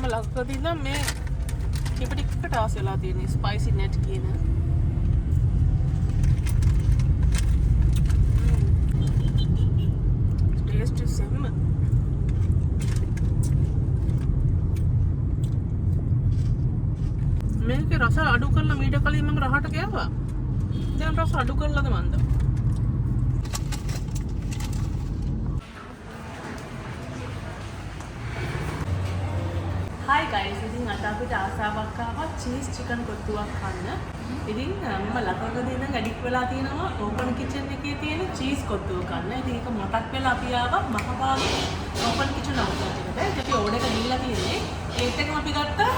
මම ලක්කදී නම් මේ ටිකට ආස වෙලා තියෙන ස්පයිසි නැට් කියන ටේස්ට් සෙම්ම මේකේ රස අඩු කරලා මීට කලින් මම රහට ගෑවා. දැන් රස අඩු කරලාද මන්ද? Hi guys, ඉතින් අද අපිට ආසාවක් ආවා චීස් චිකන් කොත්තුවක් කන්න. ඉතින් මම ලකකදී ඉඳන් ඇඩික්ට් වෙලා තියෙනවා ඕපන් කිචන් එකේ තියෙන චීස් කොත්තුව කන්න. ඉතින් ඒක මතක් වෙලා අපි ආවා මහපාගේ ඕපන් කිචන් අවුට් එකට. අපි ඕඩර් එක දීලා තියෙන්නේ. ඒත් එකම අපි ගත්තා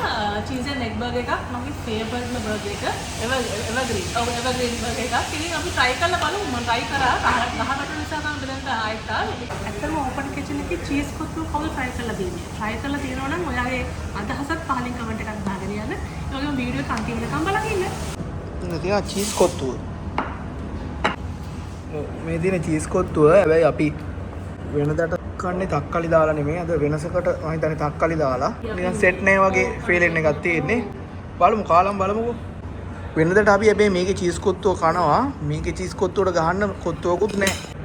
චීස් ඇන් එග් බර්ගර් එකක්. මගේ ෆේවරිට්ම බර්ගර් එක. එවර්ග්‍රීන්. ඔව් එවර්ග්‍රීන් බර්ගර් එකක්. ඉතින් අපි try කරලා බලමු. මම try කරා. ගහකට නිසා තමයි දැන් ආයෙත් ආවේ. ඇත්තම ඕපන් කිචන් එකේ චීස් කොත්තුව කවුද try කරලා දෙන්නේ? try කරලා තියෙනවා නම් ඔයාගේ අදහසත් පහලින් කමෙන්ට් එකක් දාගෙන යන්න. ඒ වගේම වීඩියෝ එක අන්තිම වෙනකම් බලන්න ඉන්න. ඉතින් තියෙනවා චීස් කොත්තුව. මේ තියෙන චීස් කොත්තුව හැබැයි අපි වෙනදට කන්නේ තක්කලි දාලා නෙමෙයි. අද වෙනසකට මම හිතන්නේ තක්කලි දාලා. නිකන් සෙට් නේ වගේ ෆීලින් එකක් තියෙන්නේ. බලමු කාලම් බලමුකෝ. වෙනදට අපි හැබැයි මේකේ චීස් කොත්තුව කනවා. මේකේ චීස් කොත්තුවට ගහන්න කොත්තුවකුත් නැහැ.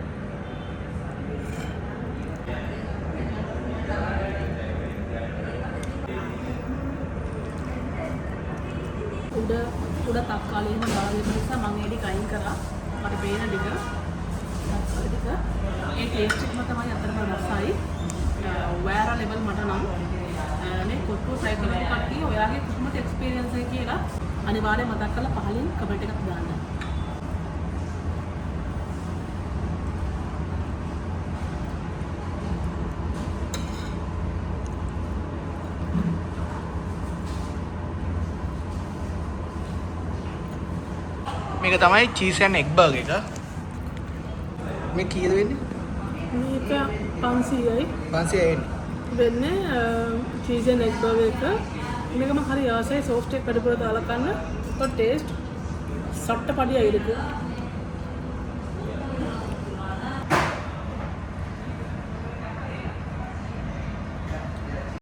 උඩ තක්කාලි එහෙම දාගෙන නිසා මම ඒ ටික අයින් කරා. මට පේන ටික තක්කාලි ටික ඒ ටේස්ට් එකම තමයි අතරම රසයි. වෑරා ලෙවල් මට නම් මේ කොට්ටු try කරලා කට්ටිය ඔයාගේ කොහොමද එක්ස්පීරියන්ස් එක කියලා අනිවාර්යයෙන් මතක් කරලා පහලින් කමෙන්ට් එකක් දාන්න. මේක තමයි චීස් ඇන් එග් බර්ගර් එක. මේ කීයද වෙන්නේ? මේක 500යි. 500යි වෙන්නේ චීස් ඇන් එග් බර්ගර් එක. මේකම හරි ආසයි සෝෆ්ට් එක කඩපුර දාලා කන්න. ඒක ටේස්ට් සට්ට පඩියයි ඉருக்கு.